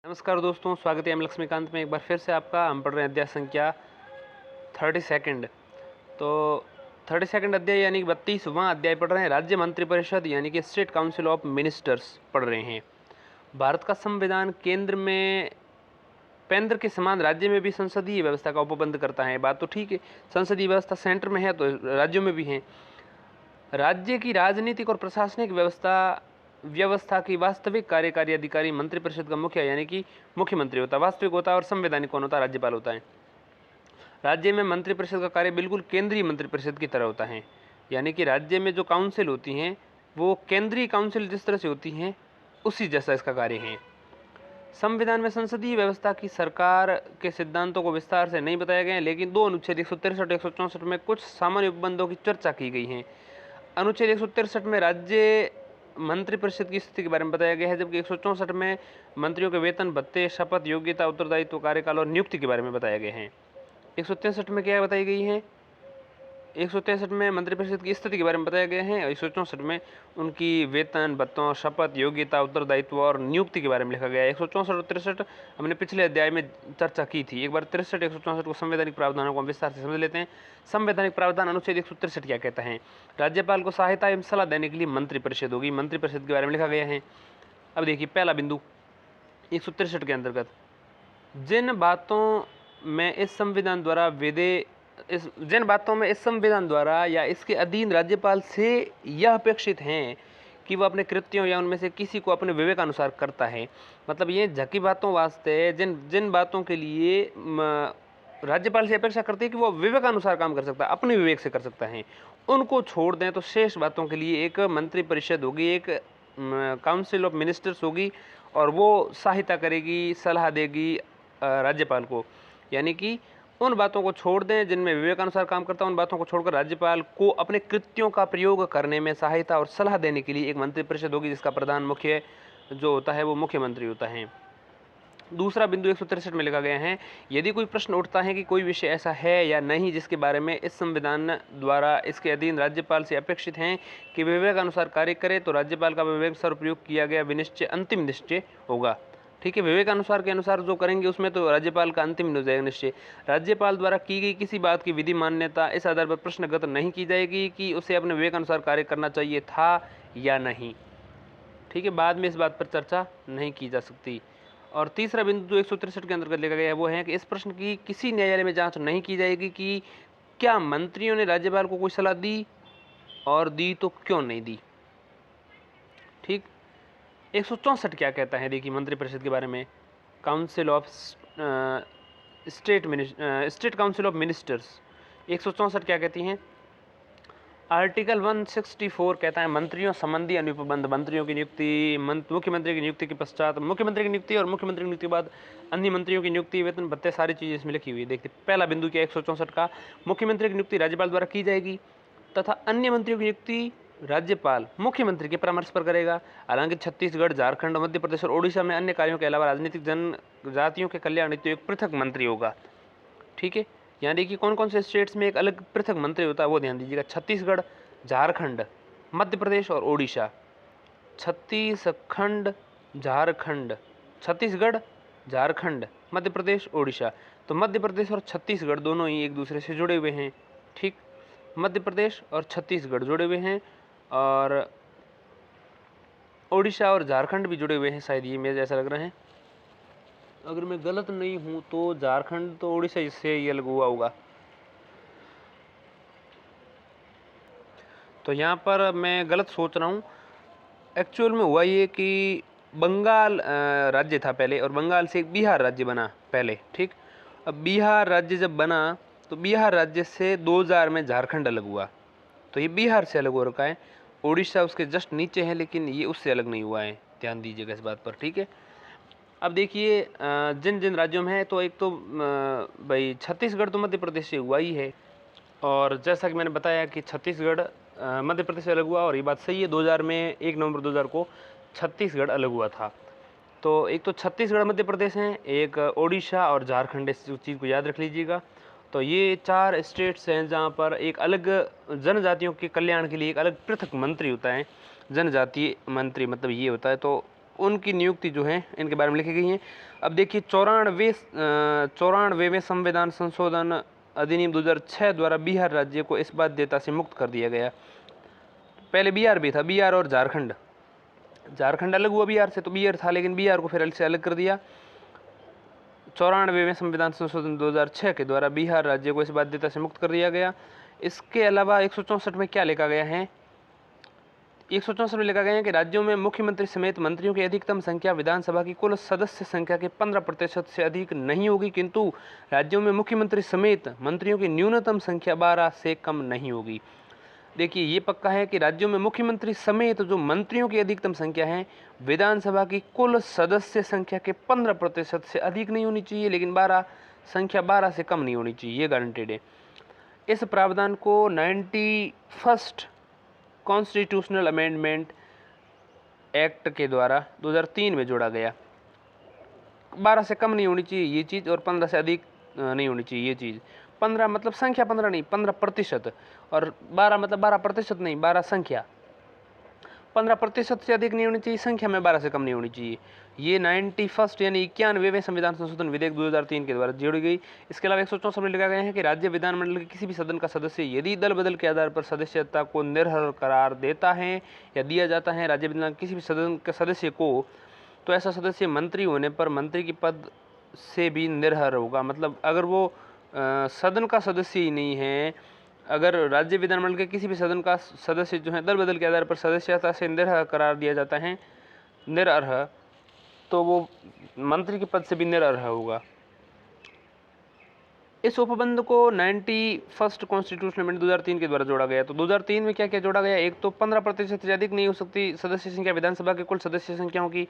नमस्कार दोस्तों, स्वागत है एम लक्ष्मीकांत में एक बार फिर से आपका। हम पढ़ रहे हैं अध्याय संख्या 32। तो 32 अध्याय यानी कि 32वां अध्याय पढ़ रहे हैं। राज्य मंत्रिपरिषद यानी कि स्टेट काउंसिल ऑफ मिनिस्टर्स पढ़ रहे हैं। भारत का संविधान केंद्र के समान राज्य में भी संसदीय व्यवस्था का उपबंध करता है। बात तो ठीक है, संसदीय व्यवस्था सेंटर में है तो राज्यों में भी है। राज्य की राजनीतिक और प्रशासनिक व्यवस्था की वास्तविक कार्यकारी अधिकारी मंत्रिपरिषद का मुखिया यानी कि मुख्यमंत्री होता है। वास्तविक होता है और संवैधानिक कौन होता है? राज्यपाल होता है। राज्य में मंत्रिपरिषद का कार्य बिल्कुल केंद्रीय मंत्रिपरिषद की तरह होता है। यानी कि राज्य में जो काउंसिल होती हैं वो केंद्रीय काउंसिल जिस तरह से होती हैं उसी जैसा इसका कार्य है। संविधान में संसदीय व्यवस्था की सरकार के सिद्धांतों को विस्तार से नहीं बताया गया है, लेकिन दो अनुच्छेद 163 164 में कुछ सामान्य उपबंधों की चर्चा की गई है। अनुच्छेद 163 में राज्य मंत्रिपरिषद की स्थिति के बारे में बताया गया है, जबकि 164 में मंत्रियों के वेतन, भत्ते, शपथ, योग्यता, उत्तरदायित्व, कार्यकाल और नियुक्ति के बारे में बताया गया है। 163 में क्या बताई गई है? 163 में मंत्रिपरिषद की स्थिति के बारे में बताया गया है और 164 में उनकी वेतन, भत्तों, शपथ, योग्यता, उत्तरदायित्व और नियुक्ति के बारे में लिखा गया है। 164 और 63 हमने पिछले अध्याय में चर्चा की थी। एक बार 63 164 को संवैधानिक प्रावधानों को विस्तार से समझ लेते हैं। संवैधानिक प्रावधान अनुच्छेद 163 क्या कहता है? राज्यपाल को सहायता एवं सलाह देने के लिए मंत्रिपरिषद होगी। मंत्रिपरिषद के बारे में लिखा गया है। अब देखिए पहला बिंदु 163 के अंतर्गत जिन बातों में इस संविधान द्वारा या इसके अधीन राज्यपाल से यह अपेक्षित हैं कि वह अपने कृत्यों या उनमें से किसी को अपने विवेकानुसार करता है। मतलब ये झकी बातों वास्ते जिन बातों के लिए राज्यपाल से अपेक्षा करती है कि वो विवेकानुसार काम कर सकता है, अपने विवेक से कर सकता है, उनको छोड़ दें तो शेष बातों के लिए एक मंत्रिपरिषद होगी, एक काउंसिल ऑफ मिनिस्टर्स होगी और वो सहायता करेगी, सलाह देगी राज्यपाल को। यानी कि उन बातों को छोड़ दें जिनमें विवेकानुसार काम करता है, उन बातों को छोड़कर राज्यपाल को अपने कृत्यों का प्रयोग करने में सहायता और सलाह देने के लिए एक मंत्रिपरिषद होगी, जिसका प्रधान मुख्य जो होता है वो मुख्यमंत्री होता है। दूसरा बिंदु 163 में लिखा गया है, यदि कोई प्रश्न उठता है कि कोई विषय ऐसा है या नहीं जिसके बारे में इस संविधान द्वारा इसके अधीन राज्यपाल से अपेक्षित हैं कि विवेकानुसार कार्य करे, तो राज्यपाल का विवेक सर प्रयोग किया गया विनिश्चय अंतिम निश्चय होगा। ठीक है, विवेकानुसार के अनुसार जो करेंगे उसमें तो राज्यपाल का अंतिम हो जाएगा निश्चय। राज्यपाल द्वारा की गई किसी बात की विधि मान्यता इस आधार पर प्रश्नगत नहीं की जाएगी कि उसे अपने विवेकानुसार कार्य करना चाहिए था या नहीं। ठीक है, बाद में इस बात पर चर्चा नहीं की जा सकती। और तीसरा बिंदु जो 163 के अंतर्गत लिखा गया है वो है कि इस प्रश्न की किसी न्यायालय में जांच नहीं की जाएगी कि क्या मंत्रियों ने राज्यपाल को कोई सलाह दी और दी तो क्यों नहीं दी। ठीक, 164 क्या कहता है? देखिए मंत्रिपरिषद के बारे में, council of state council of ministers 164 क्या कहती हैं? आर्टिकल 164 कहता है मंत्रियों संबंधी अनुपबंध, मंत्रियों की नियुक्ति, मुख्यमंत्री की नियुक्ति के पश्चात, मुख्यमंत्री की नियुक्ति और मुख्यमंत्री की नियुक्ति के बाद अन्य मंत्रियों की नियुक्ति, वेतन, भत्ते, सारी चीज़ें इसमें लिखी हुई है। देखते पहला बिंदु क्या 164 का, मुख्यमंत्री की नियुक्ति राज्यपाल द्वारा की जाएगी तथा अन्य मंत्रियों की नियुक्ति राज्यपाल मुख्यमंत्री के परामर्श पर करेगा। हालांकि छत्तीसगढ़, झारखंड, मध्य प्रदेश और ओडिशा में अन्य कार्यों के अलावा राजनीतिक जनजातियों के कल्याण हेतु एक पृथक मंत्री होगा। ठीक है, यहाँ देखिए कौन कौन से स्टेट्स में एक अलग पृथक मंत्री होता है वो ध्यान दीजिएगा। छत्तीसगढ़, झारखंड, मध्य प्रदेश और ओडिशा। छत्तीसगढ़, झारखंड, मध्य प्रदेश, ओडिशा। तो मध्य प्रदेश और छत्तीसगढ़ दोनों ही एक दूसरे से जुड़े हुए हैं। ठीक, मध्य प्रदेश और छत्तीसगढ़ जुड़े हुए हैं और ओडिशा और झारखंड भी जुड़े हुए हैं, शायद ये मुझे ऐसा लग रहा है। अगर मैं गलत नहीं हूँ तो झारखंड तो ओडिशा से ये अलग हुआ होगा। तो यहाँ पर मैं गलत सोच रहा हूँ। एक्चुअल में हुआ ये कि बंगाल राज्य था पहले और बंगाल से एक बिहार राज्य बना पहले। ठीक, अब बिहार राज्य जब बना तो बिहार राज्य से 2000 में झारखंड अलग हुआ, तो ये बिहार से अलग हो रखा है। उड़ीसा उसके जस्ट नीचे है लेकिन ये उससे अलग नहीं हुआ है, ध्यान दीजिएगा इस बात पर। ठीक है, अब देखिए जिन जिन राज्यों में है, तो एक तो भाई छत्तीसगढ़ तो मध्य प्रदेश से हुआ ही है और जैसा कि मैंने बताया कि छत्तीसगढ़ मध्य प्रदेश से अलग हुआ और ये बात सही है। 2000 में 1 नवंबर 2000 को छत्तीसगढ़ अलग हुआ था। तो एक तो छत्तीसगढ़ मध्य प्रदेश हैं, एक ओडिशा और झारखंड, इस चीज़ को याद रख लीजिएगा। तो ये 4 स्टेट्स हैं जहाँ पर एक अलग जनजातियों के कल्याण के लिए एक अलग पृथक मंत्री होता है। जनजातीय मंत्री मतलब ये होता है। तो उनकी नियुक्ति जो है इनके बारे में लिखी गई है। अब देखिए 94वें संविधान संशोधन अधिनियम 2006 द्वारा बिहार राज्य को इस बाध्यता से मुक्त कर दिया गया। पहले बिहार भी था, बिहार और झारखंड अलग हुआ बिहार से, तो बिहार था लेकिन बिहार को फिर से अलग कर दिया। 94वें संविधान संशोधन 2006 के द्वारा बिहार राज्य को इस बाध्यता से मुक्त कर दिया गया। इसके अलावा 164 में क्या लिखा गया है, 164 में लिखा गया है कि राज्यों में मुख्यमंत्री समेत मंत्रियों की अधिकतम संख्या विधानसभा की कुल सदस्य संख्या के 15% से अधिक नहीं होगी, किंतु राज्यों में मुख्यमंत्री समेत मंत्रियों की न्यूनतम संख्या 12 से कम नहीं होगी। देखिए ये पक्का है कि राज्यों में मुख्यमंत्री समेत जो मंत्रियों की अधिकतम संख्या है विधानसभा की कुल सदस्य संख्या के 15% से अधिक नहीं होनी चाहिए, लेकिन 12 से कम नहीं होनी चाहिए, ये गारंटेड है। इस प्रावधान को 91st कॉन्स्टिट्यूशनल अमेंडमेंट एक्ट के द्वारा 2003 में जोड़ा गया। 12 से कम नहीं होनी चाहिए ये चीज़, और 15 से अधिक नहीं होनी चाहिए ये चीज़। 15 मतलब संख्या 15 नहीं, 15%, और 12 मतलब 12% नहीं, 12 संख्या। 15% से अधिक नहीं होनी चाहिए संख्या में, 12 से कम नहीं होनी चाहिए। ये 91st यानी 91वें संविधान संशोधन विधेयक 2003 के द्वारा जोड़ी गई। इसके अलावा 164 में लिखा गया है कि राज्य विधानमंडल के किसी भी सदन का सदस्य यदि दल बदल के आधार पर सदस्यता को निर्हर करार देता है या दिया जाता है राज्य विधान किसी भी सदन के सदस्य को, तो ऐसा सदस्य मंत्री होने पर मंत्री की पद से भी निर्हर होगा। मतलब अगर वो सदन का सदस्य ही नहीं है, अगर राज्य विधानमंडल के किसी भी सदन का सदस्य जो है दल बदल के आधार पर सदस्यता से निर्हर करार दिया जाता है, निरर्ह, तो वो मंत्री के पद से भी निरर्ह होगा। इस उपबंध को 91st कॉन्स्टिट्यूशनल अमेंडमेंट 2003 के द्वारा जोड़ा गया। तो 2003 में क्या क्या जोड़ा गया, एक तो 15% से अधिक नहीं हो सकती सदस्य संख्या विधानसभा के कुल सदस्य संख्याओं की,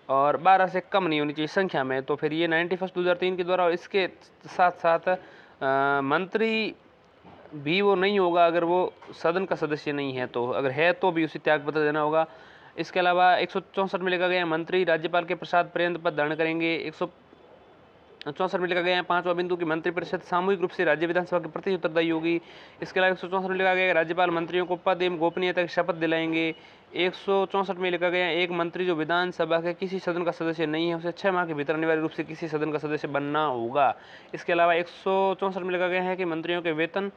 और 12 से कम नहीं होनी चाहिए संख्या में। तो फिर ये 91st 2003 के द्वारा, और इसके साथ साथ मंत्री भी वो नहीं होगा अगर वो सदन का सदस्य नहीं है, तो अगर है तो भी उसे त्यागपत्र देना होगा। इसके अलावा 164 में लिखा गया मंत्री राज्यपाल के प्रसाद पर्यंत पद धारण करेंगे। 164 में लिखा गया है 5वां बिंदु की मंत्रिपरिषद सामूहिक रूप से राज्य विधानसभा के प्रति उत्तरदायी होगी। इसके अलावा 164 में लिखा गया राज्यपाल मंत्रियों को पद एवं गोपनीयता की शपथ दिलाएंगे। 164 में लिखा गया एक मंत्री जो विधानसभा के किसी सदन का सदस्य नहीं है उसे 6 माह के भीतर अनिवार्य रूप से किसी सदन का सदस्य बनना होगा। इसके अलावा 164 में लिखा गया है कि मंत्रियों के वेतन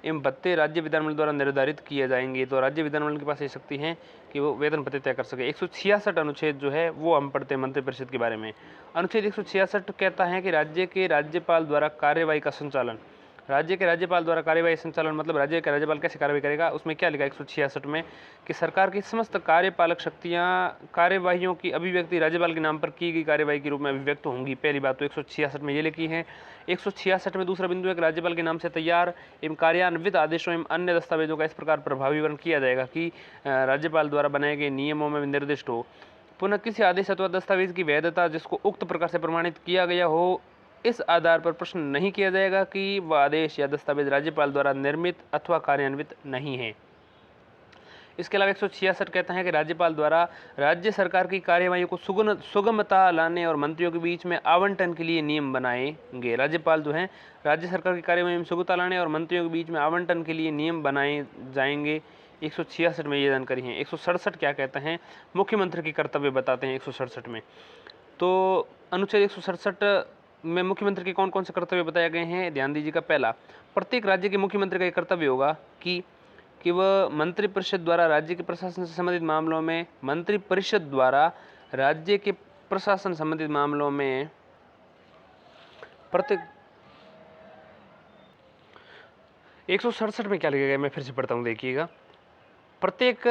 एवं भत्ते राज्य विधानमंडल द्वारा निर्धारित किए जाएंगे। तो राज्य विधानमंडल के पास ये शक्ति है कि वो वेतन भत्ते तय कर सके। 166 अनुच्छेद जो है वो हम पढ़ते हैं मंत्रिपरिषद के बारे में। अनुच्छेद 166 कहता है कि राज्य के राज्यपाल द्वारा कार्यवाही का संचालन, राज्य के राज्यपाल द्वारा कार्यवाही संचालन मतलब राज्य का राज्यपाल कैसे कार्रवाई करेगा। उसमें क्या लिखा है 166 में कि सरकार की समस्त कार्यपालक शक्तियां कार्यवाहियों की अभिव्यक्ति राज्यपाल के नाम पर की गई कार्यवाही के रूप में अभिव्यक्त होंगी। पहली बात तो 166 में ये लिखी है। 166 में दूसरा बिंदु है कि राज्यपाल के नाम से तैयार एवं कार्यान्वित आदेशों एवं अन्य दस्तावेजों का इस प्रकार प्रभावीकरण किया जाएगा कि राज्यपाल द्वारा बनाए गए नियमों में निर्दिष्ट हो। पुनः किसी आदेश अथवा दस्तावेज की वैधता जिसको उक्त प्रकार से प्रमाणित किया गया हो, इस आधार पर प्रश्न नहीं किया जाएगा कि वह आदेश या दस्तावेज राज्यपाल द्वारा निर्मित अथवा कार्यान्वित नहीं है। इसके अलावा 166 कहता है कि राज्यपाल द्वारा राज्य सरकार की कार्यवाही को सुगमता लाने और मंत्रियों के बीच में आवंटन के लिए नियम बनाएंगे। राज्यपाल जो है राज्य सरकार की कार्यवाही में सुगमता लाने और मंत्रियों के बीच में आवंटन के लिए नियम बनाए जाएंगे। 166 में ये जानकारी है। 167 क्या कहते हैं, मुख्यमंत्री के कर्तव्य बताते हैं 167 में। तो अनुच्छेद 167 में मुख्यमंत्री के कौन कौन से कर्तव्य बताए गए हैं, ध्यान दीजिएगा। पहला, प्रत्येक राज्य के मुख्यमंत्री का एक कर्तव्य होगा कि वह मंत्रिपरिषद द्वारा राज्य के प्रशासन से संबंधित मामलों में मंत्रिपरिषद द्वारा राज्य के प्रशासन संबंधित मामलों में प्रत्येक 167 में क्या लिखा गया, मैं फिर से पढ़ता हूँ, देखिएगा। प्रत्येक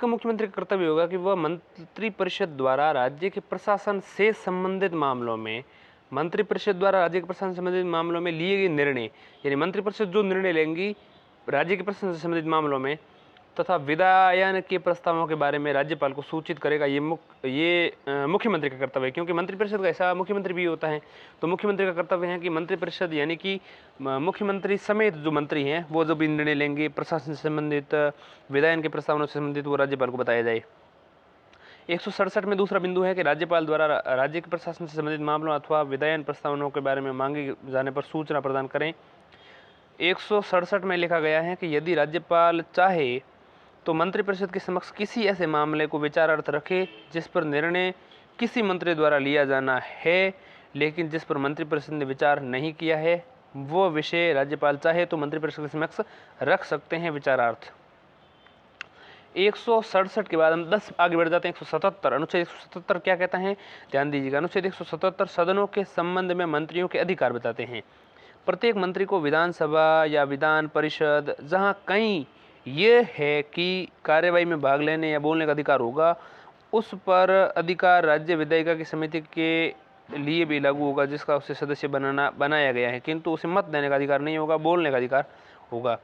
मुख्यमंत्री का कर्तव्य होगा कि वह मंत्रिपरिषद द्वारा राज्य के प्रशासन से संबंधित मामलों में मंत्रिपरिषद द्वारा राज्य के प्रशासन से संबंधित मामलों में लिए गए निर्णय, यानी मंत्रिपरिषद जो निर्णय लेंगी राज्य के प्रशासन से संबंधित मामलों में तथा विधायन के प्रस्तावों के बारे में राज्यपाल को सूचित करेगा। ये मुख्यमंत्री का कर्तव्य है, क्योंकि मंत्रिपरिषद का ऐसा मुख्यमंत्री भी होता है। तो मुख्यमंत्री का कर्तव्य है कि मंत्रिपरिषद यानी कि मुख्यमंत्री समेत जो मंत्री हैं वो जो भी निर्णय लेंगे प्रशासन से संबंधित विधायन के प्रस्तावनों से संबंधित वो राज्यपाल को बताया जाए। 167 में दूसरा बिंदु है कि राज्यपाल द्वारा राज्य के प्रशासन से संबंधित मामलों अथवा विधायन प्रस्तावनों के बारे में मांगे जाने पर सूचना प्रदान करें। 167 में लिखा गया है कि यदि राज्यपाल चाहे तो मंत्रिपरिषद के समक्ष किसी ऐसे मामले को विचारार्थ रखे जिस पर निर्णय किसी मंत्री द्वारा लिया जाना है लेकिन जिस पर मंत्रिपरिषद ने विचार नहीं किया है, वो विषय राज्यपाल चाहे तो मंत्रिपरिषद के समक्ष रख सकते हैं विचारार्थ। 167 के बाद हम 10 आगे बढ़ जाते हैं। 177 अनुच्छेद 177 क्या कहता है, ध्यान दीजिएगा। अनुच्छेद 177 सदनों के संबंध में मंत्रियों के अधिकार बताते हैं। प्रत्येक मंत्री को विधानसभा या विधान परिषद जहां कहीं ये है कि कार्यवाही में भाग लेने या बोलने का अधिकार होगा, उस पर अधिकार राज्य विधायिका की समिति के लिए भी लागू होगा जिसका उसे सदस्य बनाया गया है, किंतु उसे मत देने का अधिकार नहीं होगा, बोलने का अधिकार होगा।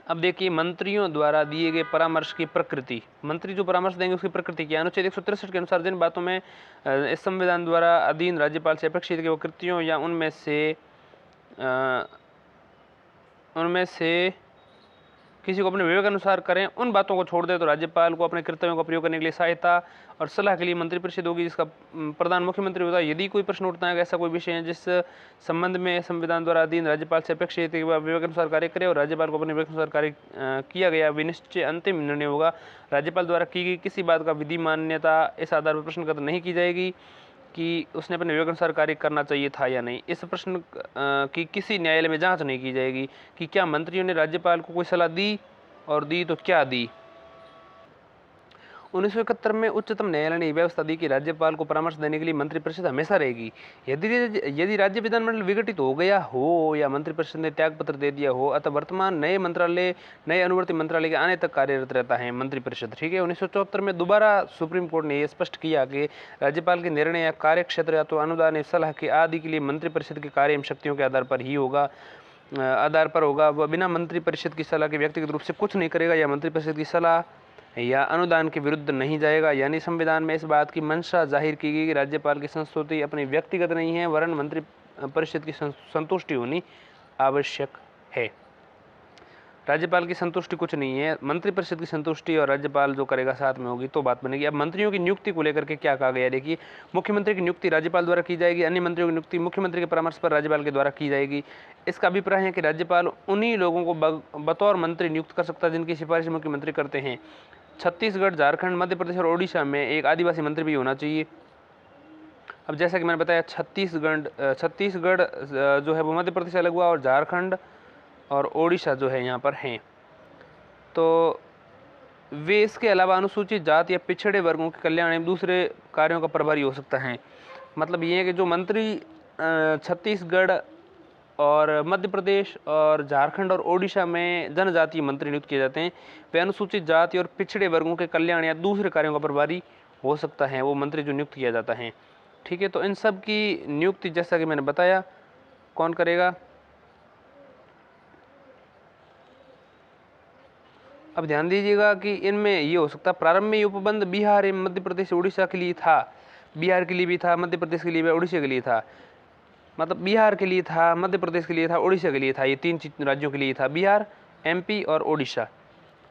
अब देखिए, मंत्रियों द्वारा दिए गए परामर्श की प्रकृति। मंत्री जो परामर्श देंगे उसकी प्रकृति क्या है। अनुच्छेद 163 के अनुसार जिन बातों में इस संविधान द्वारा अधीन राज्यपाल से अपेक्षित कि वो कृतियों या उनमें से किसी को अपने विवेक अनुसार करें, उन बातों को छोड़ दे तो राज्यपाल को अपने कर्तव्यों का प्रयोग करने के लिए सहायता और सलाह के लिए मंत्रिपरिषद होगी जिसका प्रधान मुख्यमंत्री होता है। यदि कोई प्रश्न उठता है कि ऐसा कोई विषय है जिस संबंध में संविधान द्वारा अधीन राज्यपाल से अपेक्षित है कि वह विवेक अनुसार कार्य करे और राज्यपाल को अपने विवेक अनुसार कार्य किया गया विनिश्चय अंतिम निर्णय होगा। राज्यपाल द्वारा की गई किसी बात का विधि मान्यता इस आधार पर प्रश्नगत नहीं की जाएगी कि उसने अपने विवेक अनुसार कार्य करना चाहिए था या नहीं। इस प्रश्न की किसी न्यायालय में जांच नहीं की जाएगी कि क्या मंत्रियों ने राज्यपाल को कोई सलाह दी और दी तो क्या दी। 1971 में उच्चतम न्यायालय ने व्यवस्था दी कि राज्यपाल को परामर्श देने के लिए मंत्रिपरिषद हमेशा रहेगी। यदि राज्य विधानमंडल विघटित हो गया हो या मंत्रिपरिषद ने त्यागपत्र दे दिया हो, अतः वर्तमान नए अनुवर्ती मंत्रालय के आने तक कार्यरत रहता है मंत्रिपरिषद। ठीक है। 1974 में दोबारा सुप्रीम कोर्ट ने यह स्पष्ट किया कि राज्यपाल के निर्णय या कार्य क्षेत्र या तो अनुदान सलाह के आदि के लिए मंत्रिपरिषद के कार्य एवं शक्तियों के आधार पर होगा। वह बिना मंत्रिपरिषद की सलाह के व्यक्तिगत रूप से कुछ नहीं करेगा या मंत्रिपरिषद की सलाह या अनुदान के विरुद्ध नहीं जाएगा। यानी संविधान में इस बात की मंशा जाहिर की गई कि राज्यपाल की संस्तुति अपनी व्यक्तिगत नहीं है वरन मंत्री परिषद की संतुष्टि होनी आवश्यक है। राज्यपाल की संतुष्टि कुछ नहीं है, मंत्रिपरिषद की संतुष्टि और राज्यपाल जो करेगा साथ में होगी तो बात बनेगी। अब मंत्रियों की नियुक्ति को लेकर के क्या कहा गया, देखिए। मुख्यमंत्री की नियुक्ति राज्यपाल द्वारा की जाएगी, अन्य मंत्रियों की नियुक्ति मुख्यमंत्री के परामर्श पर राज्यपाल के द्वारा की जाएगी। इसका अभिप्राय है कि राज्यपाल उन्हीं लोगों को बतौर मंत्री नियुक्त कर सकता है जिनकी सिफारिश मुख्यमंत्री करते हैं। छत्तीसगढ़, झारखंड, मध्य प्रदेश और ओडिशा में एक आदिवासी मंत्री भी होना चाहिए। अब जैसा कि मैंने बताया, छत्तीसगढ़ जो है वो मध्य प्रदेश से अलग हुआ और झारखंड और ओडिशा जो है यहाँ पर हैं। तो वे इसके अलावा अनुसूचित जाति या पिछड़े वर्गों के कल्याण एवं दूसरे कार्यों का प्रभारी हो सकता है। मतलब ये है कि जो मंत्री छत्तीसगढ़ और मध्य प्रदेश और झारखंड और ओडिशा में जनजातीय मंत्री नियुक्त किए जाते हैं, वे अनुसूचित जाति और पिछड़े वर्गों के कल्याण या दूसरे कार्यों का प्रभारी हो सकता है, वो मंत्री जो नियुक्त किया जाता है। ठीक है। तो इन सब की नियुक्ति जैसा कि मैंने बताया कौन करेगा। अब ध्यान दीजिएगा कि इनमें ये हो सकता है, प्रारंभ में ये उपबंध बिहार एवं मध्य प्रदेश उड़ीसा के लिए था, बिहार के लिए भी था, मध्य प्रदेश के लिए भी, उड़ीसा के लिए था। मतलब बिहार के लिए था, मध्य प्रदेश के लिए था, उड़ीसा के लिए था, ये तीन राज्यों के लिए था, बिहार, एमपी और ओडिशा।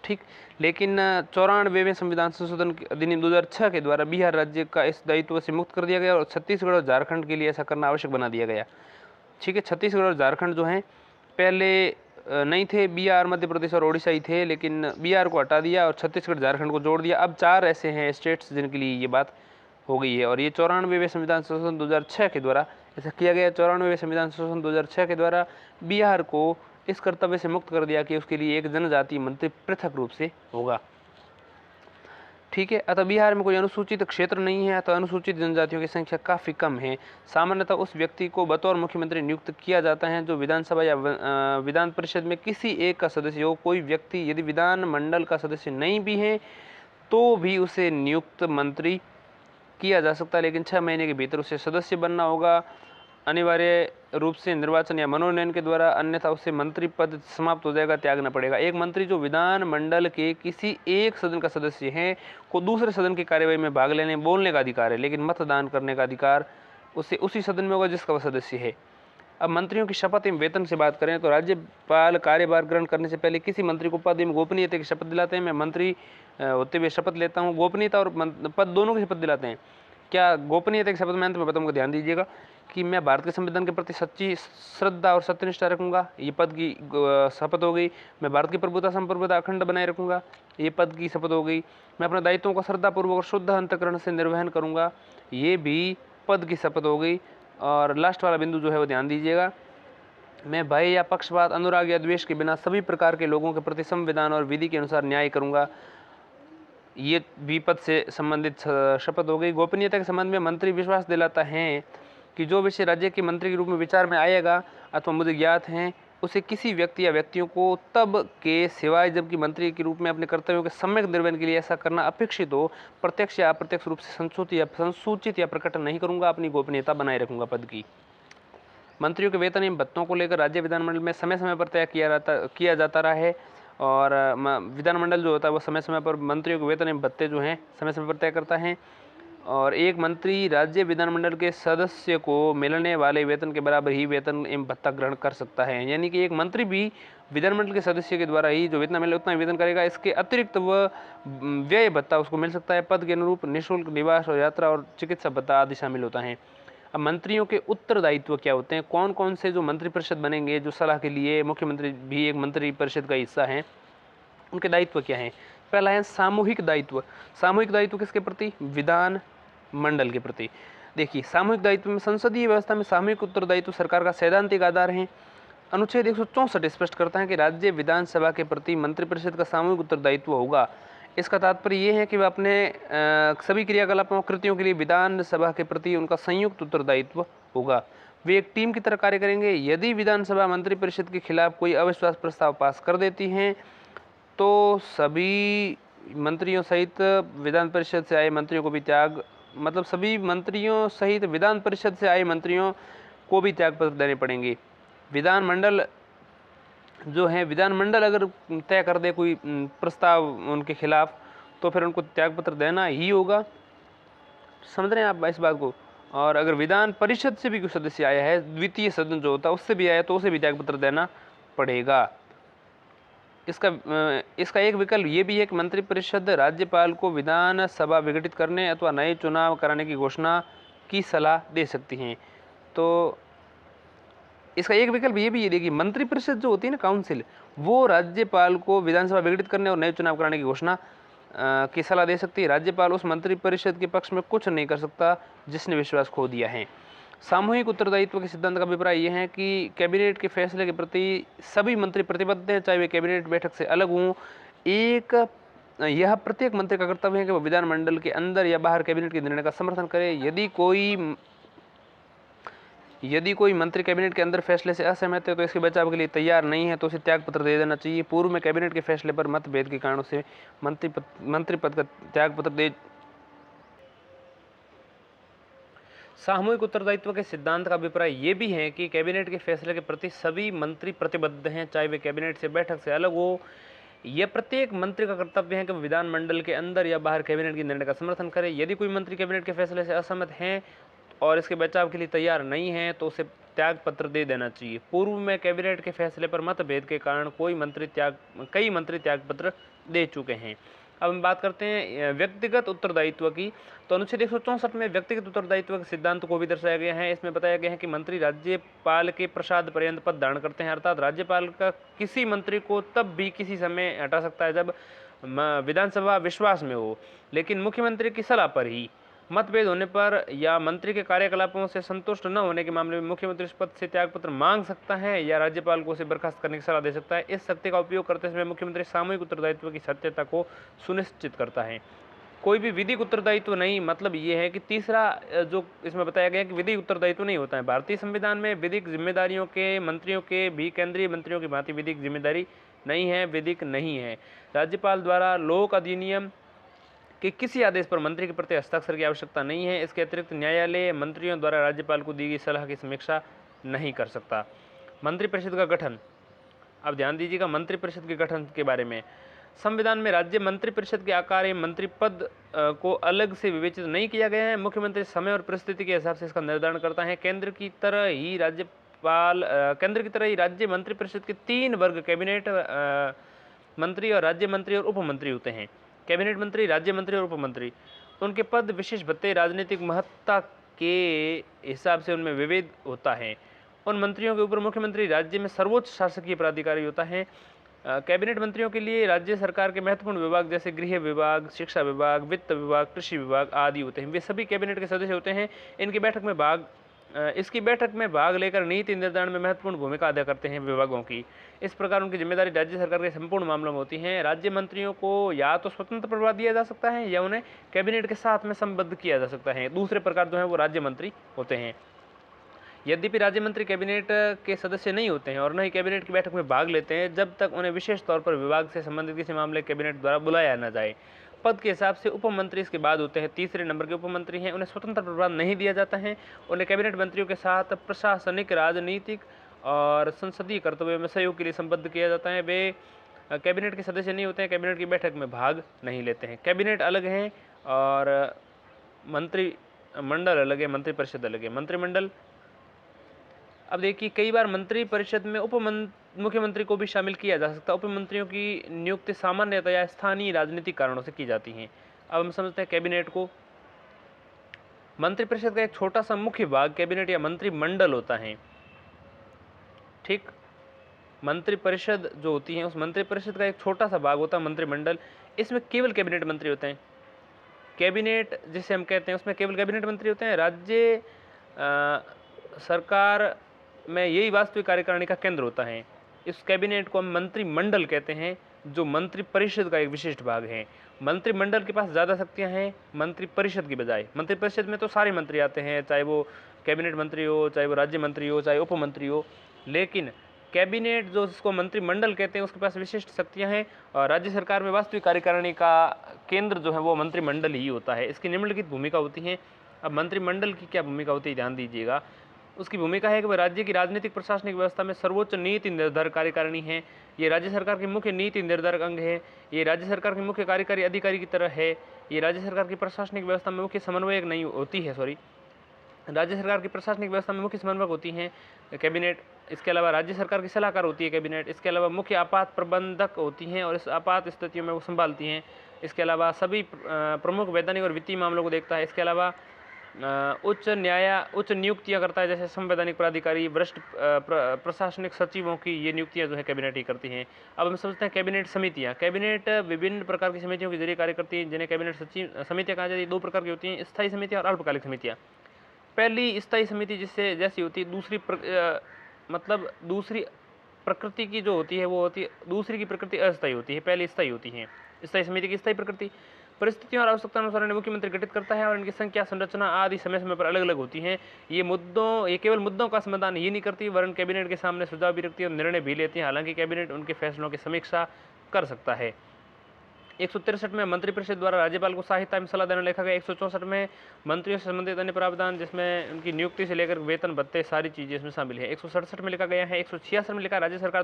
ठीक। लेकिन 94वें संविधान संशोधन अधिनियम 2006 के द्वारा बिहार राज्य का इस दायित्व से मुक्त कर दिया गया और छत्तीसगढ़ और झारखंड के लिए ऐसा करना आवश्यक बना दिया गया। ठीक है। छत्तीसगढ़ और झारखंड जो हैं पहले नहीं थे, बिहार, मध्य प्रदेश और ओडिशा ही थे, लेकिन बिहार को हटा दिया और छत्तीसगढ़, झारखंड को जोड़ दिया। अब 4 ऐसे हैं स्टेट्स जिनके लिए ये बात हो गई है और ये 94वें संविधान संशोधन 2006 के द्वारा ऐसा किया गया। 94वें संविधान संशोधन 2006 के द्वारा बिहार को इस कर्तव्य से मुक्त कर दिया कि उसके लिए एक जनजातीय मंत्री पृथक रूप से होगा। ठीक है। अतः बिहार में कोई अनुसूचित क्षेत्र नहीं है, अतः अनुसूचित जनजातियों की संख्या काफ़ी कम है। सामान्यतः उस व्यक्ति को बतौर मुख्यमंत्री नियुक्त किया जाता है जो विधानसभा या विधान परिषद में किसी एक का सदस्य हो। कोई व्यक्ति यदि विधान मंडल का सदस्य नहीं भी है तो भी उसे नियुक्त मंत्री किया जा सकता है, लेकिन 6 महीने के भीतर उसे सदस्य बनना होगा अनिवार्य रूप से निर्वाचन या मनोनयन के द्वारा, अन्यथा उससे मंत्री पद समाप्त हो जाएगा, त्यागना पड़ेगा। एक मंत्री जो विधान मंडल के किसी एक सदन का सदस्य है को दूसरे सदन की कार्यवाही में भाग लेने, बोलने का अधिकार है, लेकिन मतदान करने का अधिकार उसे उसी सदन में होगा जिसका वह सदस्य है। अब मंत्रियों की शपथ एवं वेतन से बात करें तो राज्यपाल कार्यभार ग्रहण करने से पहले किसी मंत्री को पद एवं गोपनीयता की शपथ दिलाते हैं। मैं मंत्री होते हुए शपथ लेता हूँ, गोपनीयता और पद दोनों की शपथ दिलाते हैं। क्या गोपनीयता की शपथ में अंत में बताऊंगा, ध्यान दीजिएगा कि मैं भारत के संविधान के प्रति सच्ची श्रद्धा और सत्यनिष्ठा रखूंगा, ये पद की शपथ हो गई। मैं भारत की प्रभुता संप्रभुता अखंड बनाए रखूंगा, ये पद की शपथ हो गई। मैं अपने दायित्वों का श्रद्धापूर्वक और शुद्ध अंतःकरण से निर्वहन करूंगा, ये भी पद की शपथ हो गई। और लास्ट वाला बिंदु जो है वो ध्यान दीजिएगा, मैं भय या पक्षपात, अनुराग या द्वेष के बिना सभी प्रकार के लोगों के प्रति संविधान और विधि के अनुसार न्याय करूंगा, ये भी पद से संबंधित शपथ हो गई। गोपनीयता के संबंध में मंत्री विश्वास दिलाता है कि जो विषय राज्य के मंत्री के रूप में विचार में आएगा अथवा मुझे ज्ञात हैं, उसे किसी व्यक्ति या व्यक्तियों को तब के सिवाय जबकि मंत्री के रूप में अपने कर्तव्यों के सम्यक निर्वहन के लिए ऐसा करना अपेक्षित हो, प्रत्यक्ष या अप्रत्यक्ष रूप से संसूचित या प्रकट नहीं करूंगा, अपनी गोपनीयता बनाए रखूंगा पद की। मंत्रियों के वेतन एवं भत्तों को लेकर राज्य विधानमंडल में समय समय पर तय किया जाता रहा है, और विधानमंडल जो होता है वो समय समय पर मंत्रियों के वेतन एवं भत्ते जो हैं समय समय पर तय करता है। और एक मंत्री राज्य विधानमंडल के सदस्य को मिलने वाले वेतन के बराबर ही वेतन एवं भत्ता ग्रहण कर सकता है, यानी कि एक मंत्री भी विधानमंडल के सदस्य के द्वारा ही जो वेतन मिले उतना वेतन करेगा, इसके अतिरिक्त वह व्यय भत्ता उसको मिल सकता है। पद के अनुरूप निःशुल्क निवास और यात्रा और चिकित्सा भत्ता आदि शामिल होता है। अब मंत्रियों के उत्तरदायित्व क्या होते हैं, कौन कौन से जो मंत्री परिषद बनेंगे, जो सलाह के लिए मुख्यमंत्री भी एक मंत्री परिषद का हिस्सा है, उनके दायित्व क्या हैं। पहला है सामूहिक दायित्व। सामूहिक दायित्व किसके प्रति, विधान मंडल के प्रति। देखिए सामूहिक दायित्व में संसदीय व्यवस्था में सामूहिक उत्तरदायित्व सरकार का सैद्धांतिक आधार है। अनुच्छेद 164 स्पष्ट करता है कि राज्य विधानसभा के प्रति मंत्रिपरिषद का सामूहिक उत्तरदायित्व होगा। इसका तात्पर्य ये है कि वह अपने सभी क्रियाकलापों कृतियों के लिए विधानसभा के प्रति उनका संयुक्त उत्तरदायित्व होगा। वे एक टीम की तरह कार्य करेंगे। यदि विधानसभा मंत्रिपरिषद के खिलाफ कोई अविश्वास प्रस्ताव पास कर देती हैं तो सभी मंत्रियों सहित विधान परिषद से आए मंत्रियों को भी सभी मंत्रियों सहित विधान परिषद से आए मंत्रियों को भी त्याग पत्र देने पड़ेंगे। विधानमंडल जो है, विधानमंडल अगर तय कर दे कोई प्रस्ताव उनके खिलाफ तो फिर उनको त्याग पत्र देना ही होगा। समझ रहे हैं आप इस बात को। और अगर विधान परिषद से भी कोई सदस्य आया है, द्वितीय सदन जो होता है उससे भी आया, तो उसे भी त्याग पत्र देना पड़ेगा। इसका एक विकल्प ये भी है कि मंत्रिपरिषद राज्यपाल को विधानसभा विघटित करने अथवा नए चुनाव कराने की घोषणा की सलाह दे सकती हैं। तो इसका एक विकल्प ये भी है, देखिए मंत्रिपरिषद जो होती है ना, काउंसिल, वो राज्यपाल को विधानसभा विघटित करने और नए चुनाव कराने की घोषणा की सलाह दे सकती है। राज्यपाल उस मंत्रिपरिषद के पक्ष में कुछ नहीं कर सकता जिसने विश्वास खो दिया है। सामूहिक उत्तरदायित्व के सिद्धांत का अभिप्राय यह है कि कैबिनेट के फैसले के प्रति सभी मंत्री प्रतिबद्ध हैं, चाहे वे कैबिनेट बैठक से अलग हों। यह प्रत्येक मंत्री का कर्तव्य है कि वह विधानमंडल के अंदर या बाहर कैबिनेट के निर्णय का समर्थन करे। यदि कोई मंत्री कैबिनेट के अंदर फैसले से असहमत है तो इसके बचाव के लिए तैयार नहीं है तो उसे त्याग पत्र दे देना चाहिए। पूर्व में कैबिनेट के फैसले पर मतभेद के कारणों से मंत्री पद का त्याग पत्र दे। सामूहिक उत्तरदायित्व के सिद्धांत का अभिप्राय ये भी है कि कैबिनेट के फैसले के प्रति सभी मंत्री प्रतिबद्ध हैं, चाहे वे कैबिनेट से बैठक से अलग हो। यह प्रत्येक मंत्री का कर्तव्य है कि विधानमंडल के अंदर या बाहर कैबिनेट के निर्णय का समर्थन करे। यदि कोई मंत्री कैबिनेट के फैसले से असहमत हैं और इसके बचाव के लिए तैयार नहीं है तो उसे त्याग पत्र दे देना चाहिए। पूर्व में कैबिनेट के फैसले पर मतभेद के कारण कई मंत्री त्याग पत्र दे चुके हैं। अब हम बात करते हैं व्यक्तिगत उत्तरदायित्व की। तो अनुच्छेद 164 में व्यक्तिगत उत्तरदायित्व के सिद्धांत को भी दर्शाया गया है। इसमें बताया गया है कि मंत्री राज्यपाल के प्रसाद पर्यंत पद धारण करते हैं, अर्थात राज्यपाल का किसी मंत्री को तब भी किसी समय हटा सकता है जब विधानसभा विश्वास में हो, लेकिन मुख्यमंत्री की सलाह पर ही। मतभेद होने पर या मंत्री के कार्यकलापों से संतुष्ट न होने के मामले में मुख्यमंत्री इस पद से त्यागपत्र मांग सकता है या राज्यपाल को उसे बर्खास्त करने की सलाह दे सकता है। इस शक्ति का उपयोग करते समय मुख्यमंत्री सामूहिक उत्तरदायित्व की सत्यता को सुनिश्चित करता है। कोई भी विधिक उत्तरदायित्व नहीं, मतलब ये है कि तीसरा जो इसमें बताया गया कि विधिक उत्तरदायित्व नहीं होता है। भारतीय संविधान में विधिक जिम्मेदारियों के मंत्रियों के भी केंद्रीय मंत्रियों की भांति विधिक जिम्मेदारी नहीं है, विधिक नहीं है। राज्यपाल द्वारा लोक अधिनियम कि किसी आदेश पर मंत्री के प्रति हस्ताक्षर की आवश्यकता नहीं है। इसके अतिरिक्त न्यायालय मंत्रियों द्वारा राज्यपाल को दी गई सलाह की समीक्षा नहीं कर सकता। मंत्रिपरिषद का गठन, अब ध्यान दीजिएगा मंत्रिपरिषद के गठन के बारे में। संविधान में राज्य मंत्रिपरिषद के आकार एवं मंत्री पद को अलग से विवेचित नहीं किया गया है। मुख्यमंत्री समय और परिस्थिति के हिसाब से इसका निर्धारण करता है। केंद्र की तरह ही राज्य मंत्रिपरिषद के 3 वर्ग कैबिनेट मंत्री और राज्य मंत्री और उप मंत्री होते हैं। कैबिनेट मंत्री, राज्य मंत्री और उप मंत्री। उनके पद, विशेष भत्ते, राजनीतिक महत्ता के हिसाब से उनमें विभेद होता है। उन मंत्रियों के ऊपर मुख्यमंत्री राज्य में सर्वोच्च शासकीय प्राधिकारी होता है। कैबिनेट मंत्रियों के लिए राज्य सरकार के महत्वपूर्ण विभाग जैसे गृह विभाग, शिक्षा विभाग, वित्त विभाग, कृषि विभाग आदि होते हैं। वे सभी कैबिनेट के सदस्य होते हैं। इसकी बैठक में भाग लेकर नीति निर्धारण में महत्वपूर्ण भूमिका अदा करते हैं विभागों की। इस प्रकार उनकी जिम्मेदारी राज्य सरकार के संपूर्ण मामलों में होती है। राज्य मंत्रियों को या तो स्वतंत्र प्रभार दिया जा सकता है या उन्हें कैबिनेट के साथ में संबद्ध किया जा सकता है। दूसरे प्रकार जो है वो राज्य मंत्री होते हैं। यद्यपि राज्य मंत्री कैबिनेट के सदस्य नहीं होते हैं और न ही कैबिनेट की बैठक में भाग लेते हैं जब तक उन्हें विशेष तौर पर विभाग से संबंधित किसी मामले कैबिनेट द्वारा बुलाया न जाए। पद के हिसाब से उप मंत्री इसके बाद होते हैं। तीसरे नंबर के उप मंत्री हैं, उन्हें स्वतंत्र प्रभार नहीं दिया जाता है। उन्हें कैबिनेट मंत्रियों के साथ प्रशासनिक, राजनीतिक और संसदीय कर्तव्यों में सहयोग के लिए संबद्ध किया जाता है। वे कैबिनेट के सदस्य नहीं होते हैं, कैबिनेट की बैठक में भाग नहीं लेते हैं। कैबिनेट अलग है और मंत्रिमंडल अलग है, मंत्रिपरिषद अलग है। मंत्रिमंडल, अब देखिए कई बार मंत्री परिषद में मुख्यमंत्री को भी शामिल किया जा सकता है। उप मंत्रियों की नियुक्ति सामान्यतः या स्थानीय राजनीतिक कारणों से की जाती है। अब हम समझते हैं कैबिनेट को। मंत्रिपरिषद का एक छोटा सा मुख्य भाग कैबिनेट या मंत्रिमंडल होता है। ठीक, मंत्रिपरिषद जो होती है उस मंत्रिपरिषद का एक छोटा सा भाग होता है मंत्रिमंडल। इसमें केवल कैबिनेट मंत्री होते हैं। कैबिनेट जिसे हम कहते हैं उसमें केवल कैबिनेट मंत्री होते हैं। राज्य सरकार में यही वास्तविक कार्यकारिणी का केंद्र होता है। इस कैबिनेट को हम मंत्रिमंडल कहते हैं जो मंत्रिपरिषद का एक विशिष्ट भाग है। मंत्रिमंडल के पास ज़्यादा शक्तियां हैं मंत्रिपरिषद की बजाय। मंत्रिपरिषद में तो सारे मंत्री आते हैं, चाहे वो कैबिनेट मंत्री हो, चाहे वो राज्य मंत्री हो, चाहे उप मंत्री हो। लेकिन कैबिनेट जो जिसको मंत्रिमंडल कहते हैं उसके पास विशिष्ट शक्तियां हैं और राज्य सरकार में वास्तविक कार्यकारिणी का केंद्र जो है वो मंत्रिमंडल ही होता है। इसकी निम्नलिखित भूमिका होती है। अब मंत्रिमंडल की क्या भूमिका होती है ध्यान दीजिएगा। उसकी भूमिका है कि वह राज्य की राजनीतिक प्रशासनिक व्यवस्था में सर्वोच्च नीति निर्धारक कार्यकारिणी है। ये राज्य सरकार के मुख्य नीति निर्धारक अंग है। ये राज्य सरकार के मुख्य कार्यकारी अधिकारी की तरह है। ये राज्य सरकार की प्रशासनिक व्यवस्था में मुख्य समन्वयक नहीं होती है राज्य सरकार की प्रशासनिक व्यवस्था में मुख्य समन्वयक होती है कैबिनेट। इसके अलावा राज्य सरकार की सलाहकार होती है कैबिनेट। इसके अलावा मुख्य आपात प्रबंधक होती हैं और इस आपात स्थितियों में वो संभालती हैं। इसके अलावा सभी प्रमुख वैधानिक और वित्तीय मामलों को देखता है। इसके अलावा उच्च नियुक्तियां करता है, जैसे संवैधानिक प्राधिकारी, वरिष्ठ प्रशासनिक सचिवों की ये नियुक्तियां जो है कैबिनेट ही करती हैं। अब हम समझते हैं कैबिनेट समितियां। कैबिनेट विभिन्न प्रकार की समितियों के जरिए कार्य करती हैं जिन्हें कैबिनेट समितियां कहा जाती है। दो प्रकार की होती हैं, स्थायी समितियां और अल्पकालिक समितियां। पहली स्थायी समिति जिससे जैसी होती है, दूसरी प्रकृति की जो होती है वो होती है, दूसरी की प्रकृति अस्थायी होती है, पहली स्थायी होती है। स्थायी समिति की स्थायी प्रकृति परिस्थितियों और आवश्यकता अनुसार मुख्यमंत्री गठित करता है और इनकी संख्या, संरचना आदि समय समय पर अलग अलग होती हैं। ये केवल मुद्दों का समाधान ही नहीं करती वरन कैबिनेट के सामने सुझाव भी रखती है और निर्णय भी लेती है। हालांकि कैबिनेट उनके फैसलों की समीक्षा कर सकता है। 163 में मंत्रिपरिषद द्वारा राज्यपाल को सहायता में सलाह देना लिखा गया। 164 में मंत्रियों से संबंधित अन्य प्रावधान जिसमें उनकी नियुक्ति से लेकर वेतन भत्ते सारी चीजें इसमें शामिल है। 167 में लिखा गया है। 166 में लिखा राज्य सरकार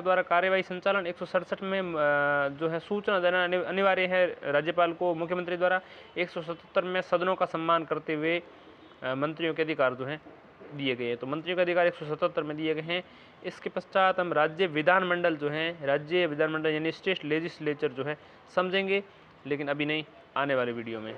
द्वारा कार्यवाही संचालन। 167 में जो है सूचना देना अनिवार्य है राज्यपाल को मुख्यमंत्री द्वारा। 177 में सदनों का सम्मान करते हुए मंत्रियों के अधिकार जो हैं दिए गए हैं। तो मंत्रियों के अधिकार 177 में दिए गए हैं। इसके पश्चात हम राज्य विधानमंडल यानी स्टेट लेजिस्लेचर जो है समझेंगे, लेकिन अभी नहीं, आने वाले वीडियो में।